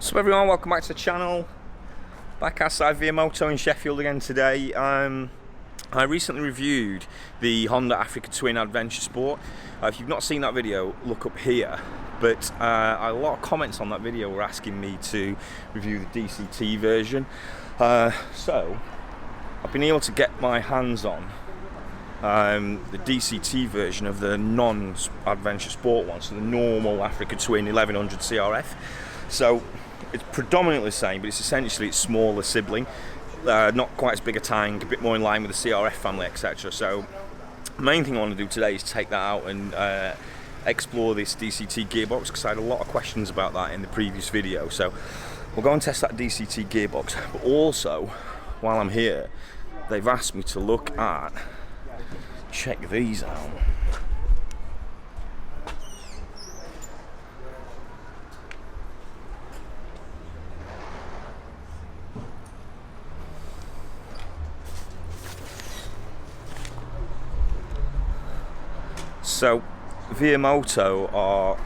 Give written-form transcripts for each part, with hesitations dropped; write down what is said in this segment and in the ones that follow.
So everyone, welcome back to the channel. Back outside Via Moto in Sheffield again today. I recently reviewed the Honda Africa Twin Adventure Sport. If you've not seen that video, look up here. But a lot of comments on that video were asking me to review the DCT version. So I've been able to get my hands on the DCT version of the non-Adventure Sport one, so the normal Africa Twin 1100 CRF. So it's predominantly the same, but it's essentially its smaller sibling, not quite as big a tank, a bit more in line with the CRF family, etc. So the main thing I want to do today is take that out and explore this DCT gearbox, because I had a lot of questions about that in the previous video. So we'll go and test that DCT gearbox, but also while I'm here they've asked me to look at, check these out. So Via Moto are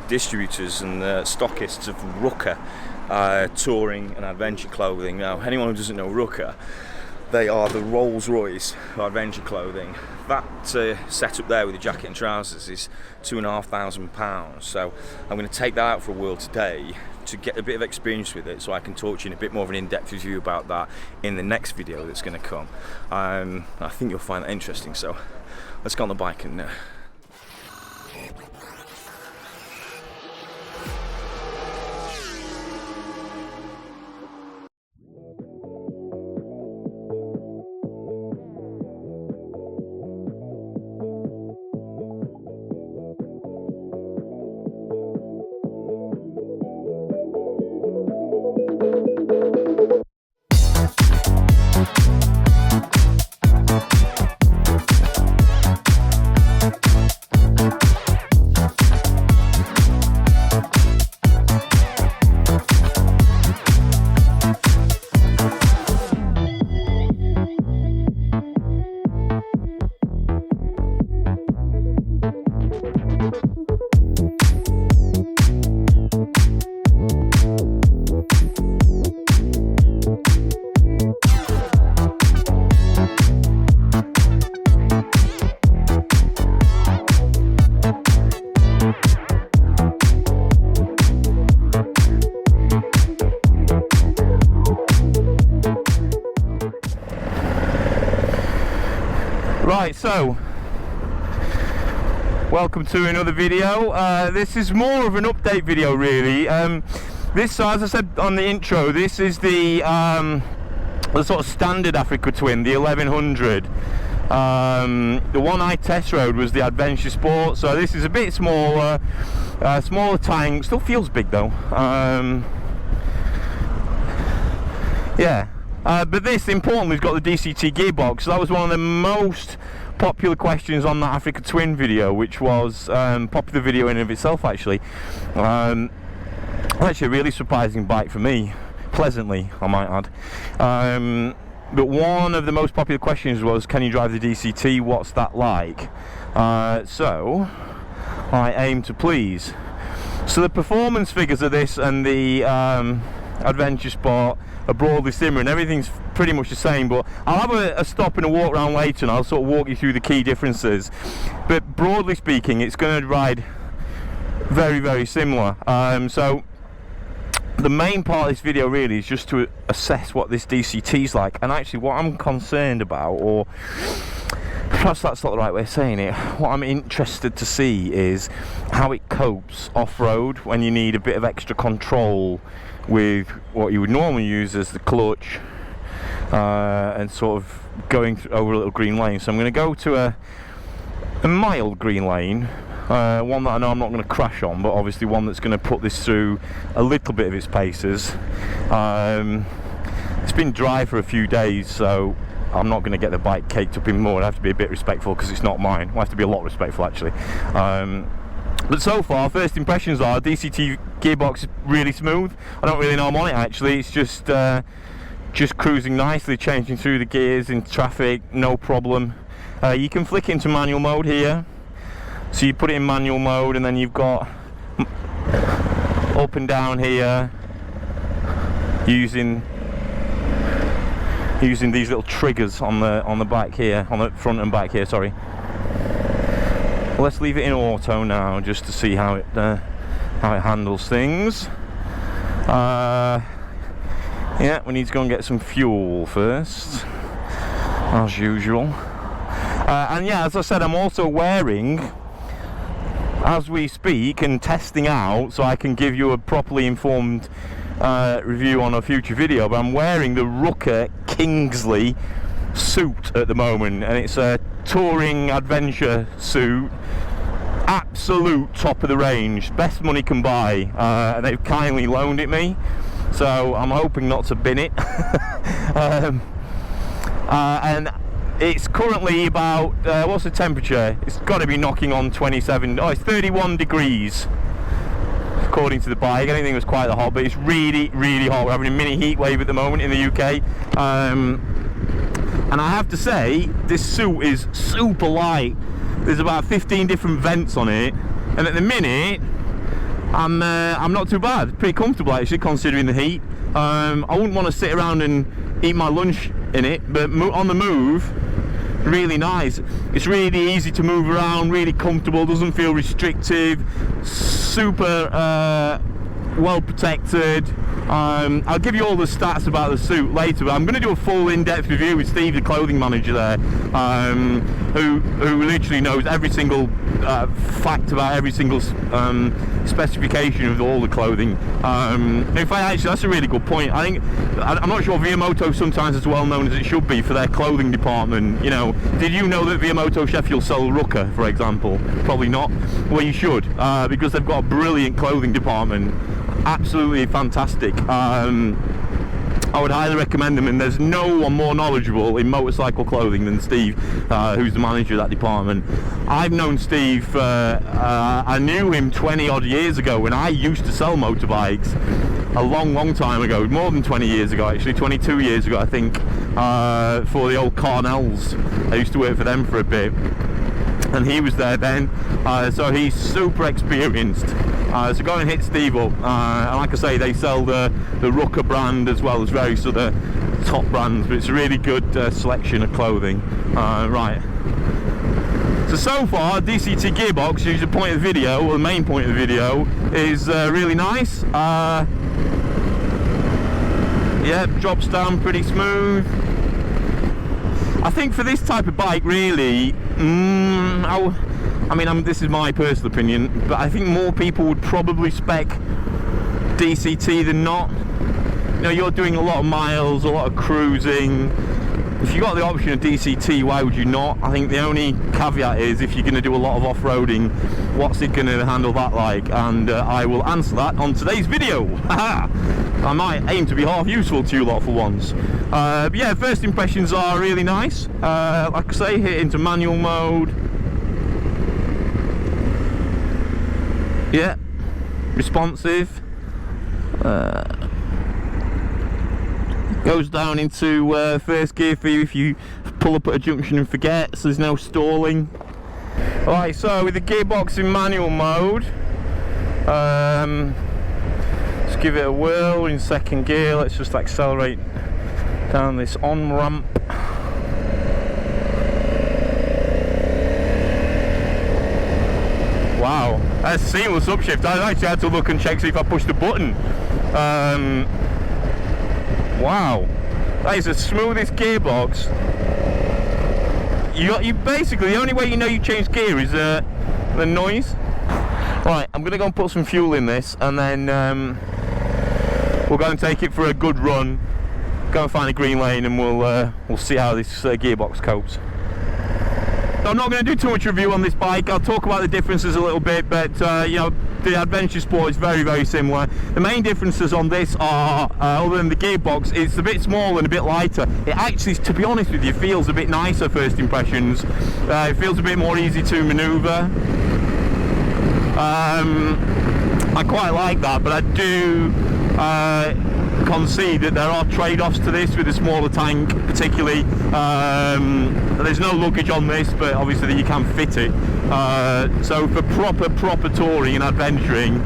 distributors and stockists of RUKKA touring and adventure clothing. Now, anyone who doesn't know RUKKA, they are the Rolls-Royce of adventure clothing. That setup there with the jacket and trousers is £2,500. So I'm going to take that out for a whirl today to get a bit of experience with it, so I can talk to you in a bit more of an in-depth review about that in the next video that's going to come. I think you'll find that interesting. So let's go on the bike and right, so welcome to another video. This is more of an update video really. This, as I said on the intro, this is the sort of standard Africa Twin, the 1100. The one I test rode was the Adventure Sport, so this is a bit smaller, smaller tank, still feels big though. Yeah. But this, importantly, has got the DCT gearbox. So that was one of the most popular questions on that Africa Twin video, which was popular video in and of itself, actually. Actually a really surprising bike for me, pleasantly, I might add. But one of the most popular questions was, can you drive the DCT? What's that like? So I aim to please. So the performance figures of this and the Adventure Sport are broadly similar, and everything's pretty much the same, but I'll have a stop and a walk around later and I'll sort of walk you through the key differences. But broadly speaking, it's going to ride very, very similar. So the main part of this video really is just to assess what this DCT is like, and actually what I'm concerned about, or perhaps that's not the right way of saying it, what I'm interested to see is how it copes off-road when you need a bit of extra control with what you would normally use as the clutch, and sort of going over a little green lane. So I'm going to go to a mild green lane, one that I know I'm not going to crash on, but obviously one that's going to put this through a little bit of its paces. It's been dry for a few days, so I'm not going to get the bike caked up in mud. I have to be a bit respectful because it's not mine. I have to be a lot respectful, actually. But so far, first impressions are DCT gearbox is really smooth. I don't really know I'm on it actually. It's just cruising nicely, changing through the gears in traffic, no problem. You can flick into manual mode here. So you put it in manual mode, and then you've got up and down here, using these little triggers on the back here, on the front and back here, sorry. Let's leave it in auto now just to see how it handles things. Yeah, we need to go and get some fuel first, as usual. And yeah, as I said, I'm also wearing, as we speak, and testing out, so I can give you a properly informed review on a future video, but I'm wearing the RUKKA Kingsley suit at the moment, and it's a touring adventure suit, absolute top of the range, best money can buy, and they've kindly loaned it me, so I'm hoping not to bin it. And it's currently about, what's the temperature? It's got to be knocking on 27, oh, it's 31 degrees according to the bike. I didn't think it was quite that hot, but it's really, really hot. We're having a mini heat wave at the moment in the UK. And I have to say, this suit is super light. There's about 15 different vents on it, and at the minute, I'm not too bad. Pretty comfortable actually, considering the heat. I wouldn't want to sit around and eat my lunch in it, but on the move, really nice. It's really easy to move around, really comfortable, doesn't feel restrictive, super well protected. I'll give you all the stats about the suit later, but I'm going to do a full in-depth review with Steve, the clothing manager there, who literally knows every single fact about every single specification of all the clothing. In fact, actually, that's a really good point. I'm not sure Viamoto sometimes is well known as it should be for their clothing department. You know, did you know that Viamoto Sheffield sell RUKKA, for example? Probably not. Well, you should, because they've got a brilliant clothing department. Absolutely fantastic. I would highly recommend them, and there's no one more knowledgeable in motorcycle clothing than Steve, who's the manager of that department. I've known Steve, I knew him 20 odd years ago when I used to sell motorbikes, a long time ago, more than 20 years ago actually, 22 years ago I think, for the old Carnells. I used to work for them for a bit, and he was there then, so he's super experienced. So go and hit Steve up, and like I say, they sell the RUKKA brand as well as various other top brands, but it's a really good selection of clothing. Right, so far DCT gearbox, which is the point of the video, or the main point of the video, is really nice. Yeah, drops down pretty smooth. I think for this type of bike, really, I mean, this is my personal opinion, but I think more people would probably spec DCT than not. You know, you're doing a lot of miles, a lot of cruising. If you got the option of DCT, why would you not? I think the only caveat is if you're going to do a lot of off-roading, what's it going to handle that like? And I will answer that on today's video. I might aim to be half useful to you lot for once. But yeah, first impressions are really nice. Like I say, hit into manual mode. Yeah, responsive. Goes down into first gear for you if you pull up at a junction and forget, so there's no stalling. Alright, so with the gearbox in manual mode, let's give it a whirl in second gear. Let's just accelerate down this on ramp. Wow, that's seamless upshift. I actually had to look and check see if I pushed the button. Wow, that is the smoothest gearbox. You basically, the only way you know you changed gear is the noise. Right, I'm gonna go and put some fuel in this, and then we'll go and take it for a good run. Go and find a green lane, and we'll see how this gearbox copes. So I'm not going to do too much review on this bike. I'll talk about the differences a little bit, but you know, the Adventure Sport is very similar. The main differences on this are, other than the gearbox, it's a bit smaller and a bit lighter. It actually, to be honest with you, feels a bit nicer first impressions. It feels a bit more easy to manoeuvre. I quite like that, but I do concede that there are trade-offs to this with a smaller tank, particularly. There's no luggage on this, but obviously you can fit it. So for proper touring and adventuring,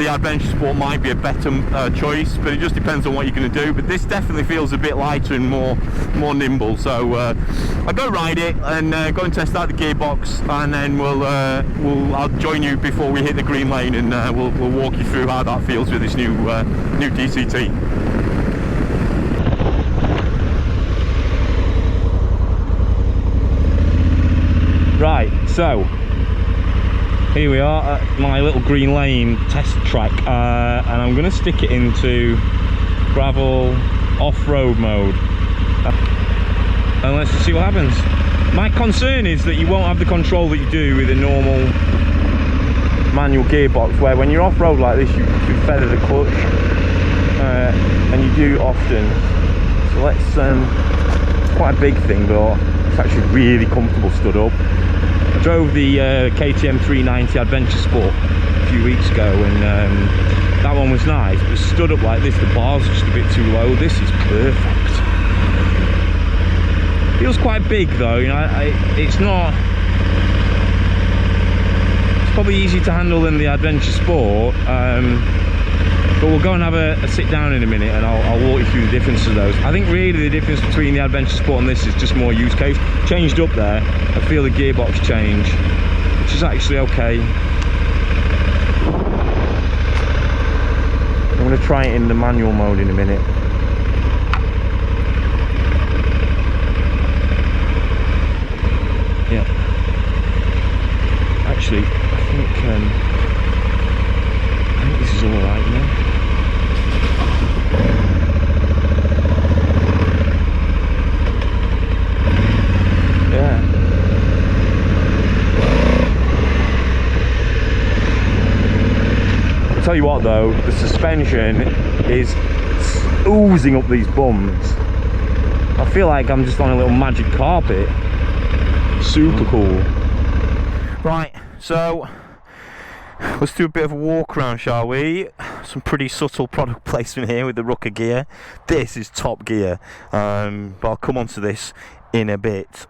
the Adventure Sport might be a better choice, but it just depends on what you're going to do. But this definitely feels a bit lighter and more nimble, so I'll go ride it and go and test out the gearbox, and then I'll join you before we hit the green lane, and we'll walk you through how that feels with this new DCT. Right, so here we are at my little green lane test track, and I'm going to stick it into gravel off-road mode, and let's just see what happens. My concern is that you won't have the control that you do with a normal manual gearbox, where when you're off-road like this you feather the clutch, and you do often. So let's it's quite a big thing, but it's actually really comfortable stood up. I drove the KTM 390 Adventure Sport a few weeks ago, and that one was nice, but stood up like this, the bar's just a bit too low. This is perfect. Feels quite big though, you know. It's probably easier to handle than the Adventure Sport, but we'll go and have a sit down in a minute, and I'll walk you through the difference of those. I think really the difference between the Adventure Sport and this is just more use case. Changed up there, I feel the gearbox change, which is actually okay. I'm going to try it in the manual mode in a minute. Yeah. Actually, I think this is all right now. Yeah. I'll tell you what though, the suspension is oozing up these bums. I feel like I'm just on a little magic carpet. Super cool. Right, so let's do a bit of a walk around, shall we? Some pretty subtle product placement here with the RUKKA gear. This is top gear, but I'll come on to this in a bit.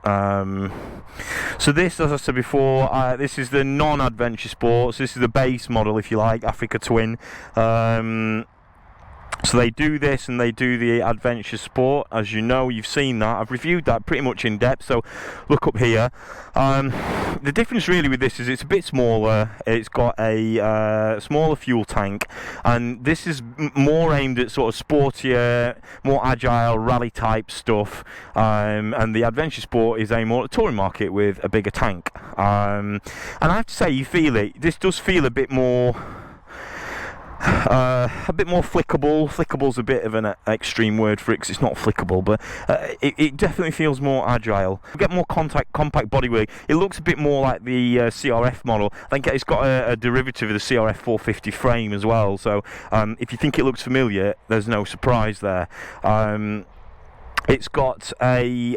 So this, as I said before, this is the non-Adventure Sports. This is the base model, if you like, Africa Twin. So they do this and they do the Adventure Sport. As you know, you've seen that. I've reviewed that pretty much in depth, so look up here. The difference really with this is it's a bit smaller. It's got a smaller fuel tank, and this is more aimed at sort of sportier, more agile rally type stuff, and the Adventure Sport is aimed more at the touring market with a bigger tank. And I have to say, you feel it. This does feel a bit more flickable. Flickable's a bit of an extreme word for it, because it's not flickable, but it definitely feels more agile. You get more compact bodywork. It looks a bit more like the CRF model. I think it's got a derivative of the CRF450 frame as well, so if you think it looks familiar, there's no surprise there. It's got a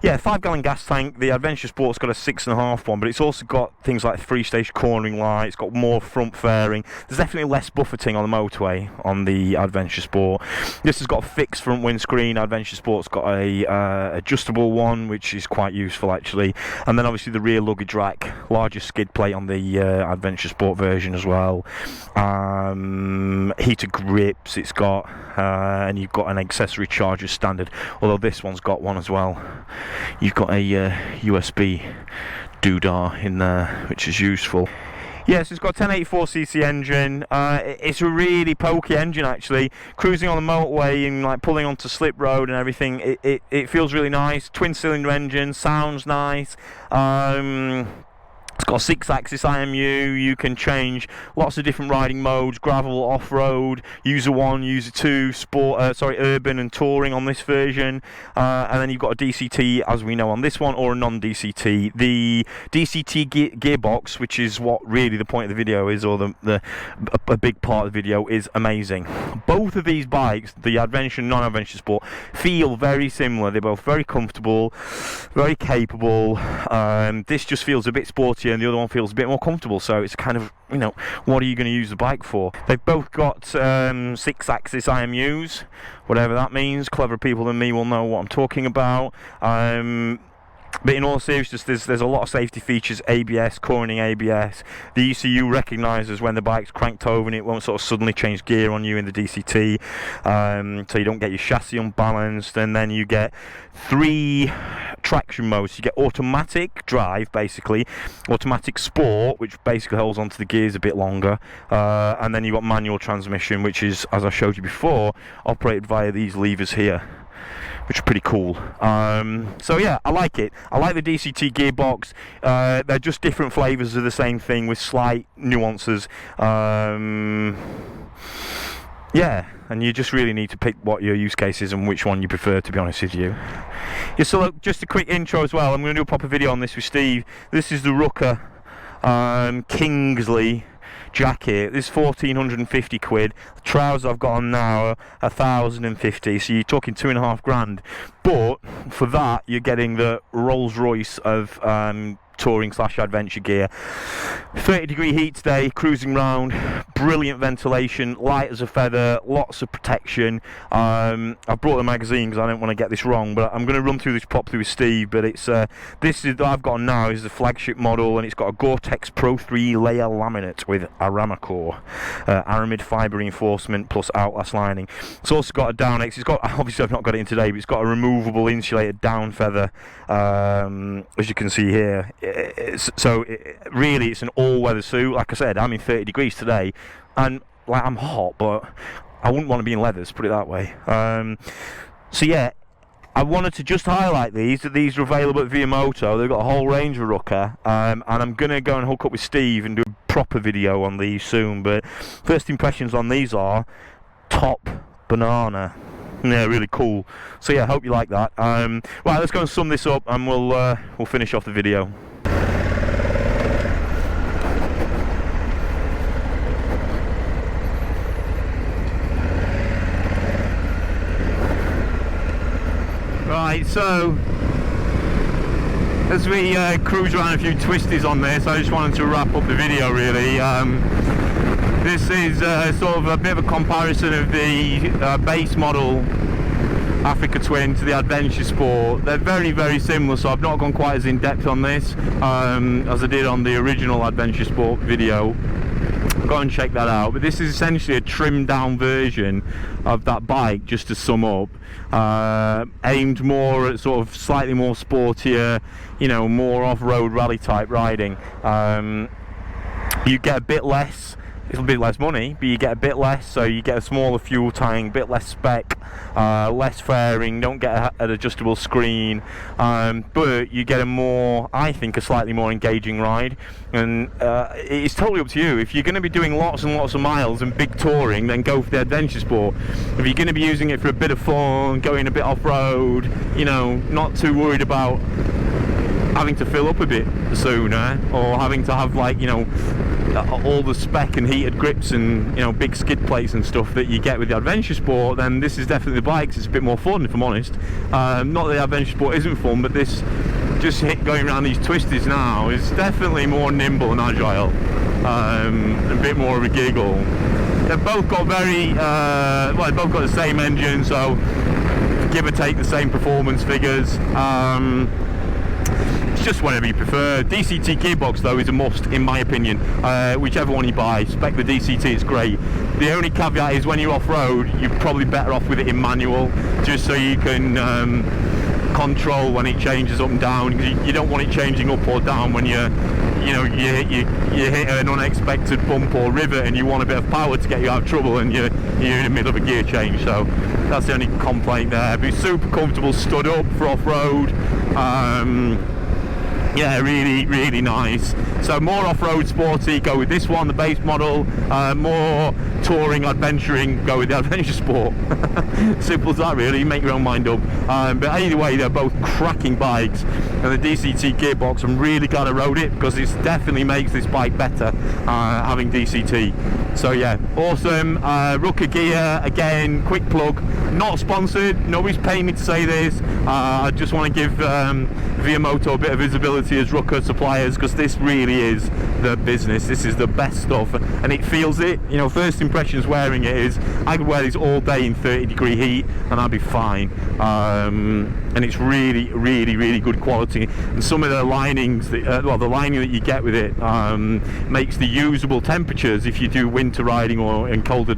5-gallon gas tank. The Adventure Sport's got a 6.5 one, but it's also got things like 3-stage cornering lights. It's got more front fairing. There's definitely less buffeting on the motorway on the Adventure Sport. This has got a fixed front windscreen. Adventure Sport's got a adjustable one, which is quite useful actually. And then obviously the rear luggage rack, larger skid plate on the Adventure Sport version as well. Heated grips it's got, and you've got an accessory charger standard, although this one's got one as well. You've got a USB doodah in there, which is useful. Yes, it's got a 1084cc engine. It's a really pokey engine actually. Cruising on the motorway and like pulling onto slip road and everything, it feels really nice. Twin cylinder engine, sounds nice. It's got a 6-axis IMU. You can change lots of different riding modes: gravel, off-road, user 1, user 2, sport, urban and touring on this version. And then you've got a DCT, as we know on this one, or a non-DCT. The DCT gearbox, which is what really the point of the video is, or a big part of the video, is amazing. Both of these bikes, the Adventure and non-Adventure Sport, feel very similar. They're both very comfortable, very capable. This just feels a bit sportier, and the other one feels a bit more comfortable, so it's kind of, you know, what are you going to use the bike for? They've both got 6-axis IMUs, whatever that means. Clever people than me will know what I'm talking about. But in all seriousness, there's a lot of safety features. ABS, cornering ABS. The ECU recognises when the bike's cranked over and it won't sort of suddenly change gear on you in the DCT, so you don't get your chassis unbalanced. And then you get 3 traction modes. You get automatic drive, basically, automatic sport, which basically holds onto the gears a bit longer, and then you've got manual transmission, which is, as I showed you before, operated via these levers here, which is pretty cool. So yeah, I like it. I like the DCT gearbox. They're just different flavours of the same thing with slight nuances. Yeah, and you just really need to pick what your use case is and which one you prefer, to be honest with you. Yeah, so look, just a quick intro as well. I'm going to do a proper video on this with Steve. This is the RUKKA Kingsley jacket. This is 1,450 quid. The trousers I've got on now are 1,050, so you're talking 2.5 grand. But for that, you're getting the Rolls Royce of touring / adventure gear. 30-degree heat today, cruising round, brilliant ventilation, light as a feather, lots of protection. I've brought the magazine because I don't want to get this wrong, but I'm going to run through this properly with Steve. But it's this is that I've got now is the flagship model, and it's got a Gore-Tex Pro 3 layer laminate with Aramacore, aramid fibre reinforcement plus outlast lining. It's also got a down X. It's got, obviously I've not got it in today, but it's got a removable insulated down feather, as you can see here. Really, it's an all-weather suit. Like I said, I'm in 30 degrees today, and like I'm hot, but I wouldn't want to be in leathers, put it that way. So yeah, I wanted to just highlight these. That these are available at Via Moto. They've got a whole range of RUKKA, and I'm gonna go and hook up with Steve and do a proper video on these soon. But first impressions on these are top banana. Yeah, really cool. So yeah, I hope you like that. Right, let's go and sum this up, and we'll finish off the video. Right, so as we cruise around a few twisties on this, I just wanted to wrap up the video really. This is sort of a bit of a comparison of the base model Africa Twin to the Adventure Sport. They're very, very similar, so I've not gone quite as in depth on this as I did on the original Adventure Sport video. Go and check that out. But this is essentially a trimmed down version of that bike, just to sum up, aimed more at sort of slightly more sportier, you know, more off-road rally type riding. You get a bit less, a little bit less money, but you get a bit less, so you get a smaller fuel tank, bit less spec, less fairing, don't get an adjustable screen, but you get a more, I think, a slightly more engaging ride. And it's totally up to you. If you're going to be doing lots and lots of miles and big touring, then go for the Adventure Sport. If you're going to be using it for a bit of fun, going a bit off-road, you know, not too worried about having to fill up a bit sooner, or having to have, like, you know, all the spec and heated grips and, you know, big skid plates and stuff that you get with the Adventure Sport, then this is definitely the bike. It's a bit more fun, if I'm honest. Not that the Adventure Sport isn't fun, but this just going around these twisties now is definitely more nimble and agile, a bit more of a giggle. They've both got very well, they've both got the same engine, so give or take the same performance figures. It's just whatever you prefer. DCT gearbox though is a must, in my opinion. Whichever one you buy, spec the DCT, it's great. The only caveat is when you're off-road, you're probably better off with it in manual, just so you can control when it changes up and down, because you don't want it changing up or down when you hit an unexpected bump or rivet and you want a bit of power to get you out of trouble, and you're in the middle of a gear change. So that's the only complaint there. But it's super comfortable, stood up for off-road. Yeah, really, really nice. So more off-road sporty, go with this one, the base model. More touring, adventuring, go with the Adventure Sport. Simple as that, really. Make your own mind up. But either way, they're both cracking bikes. And the DCT gearbox, I'm really glad I rode it, because it definitely makes this bike better, having DCT. So yeah, awesome. RUKKA gear, again, quick plug. Not sponsored, nobody's paying me to say this. I just want to give Via Moto a bit of visibility as RUKKA suppliers, because this really is the business. This is the best stuff, and it feels it. You know, first impressions wearing it is I could wear these all day in 30-degree heat and I'd be fine. And it's really, really, really good quality. And some of the linings, the lining that you get with it makes the usable temperatures if you do winter riding or in colder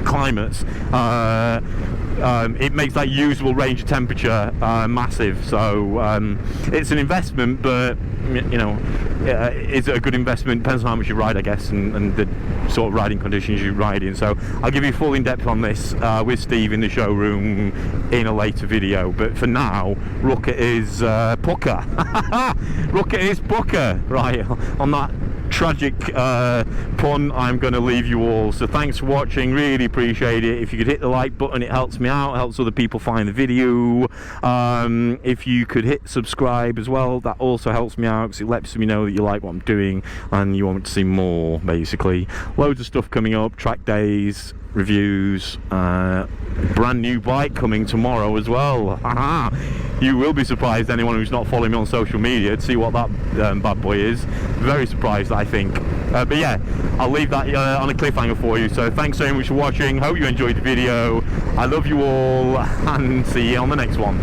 climates. It makes that usable range of temperature massive. So it's an investment, but you know, is it a good investment? Depends on how much you ride, I guess, and the sort of riding conditions you ride in. So I'll give you full in-depth on this with Steve in the showroom in a later video. But for now, RUKKA is pucker. RUKKA is pucker. Right, on that tragic pun, I'm going to leave you all. So thanks for watching, really appreciate it. If you could hit the like button, it helps me out, helps other people find the video. If you could hit subscribe as well, that also helps me out because it lets me know that you like what I'm doing and you want to see more. Basically, loads of stuff coming up, track days, reviews, brand new bike coming tomorrow as well. You will be surprised, anyone who's not following me on social media, to see what that bad boy is. Very surprised, I think. But yeah, I'll leave that on a cliffhanger for you. So thanks so much for watching, hope you enjoyed the video. I love you all and see you on the next one.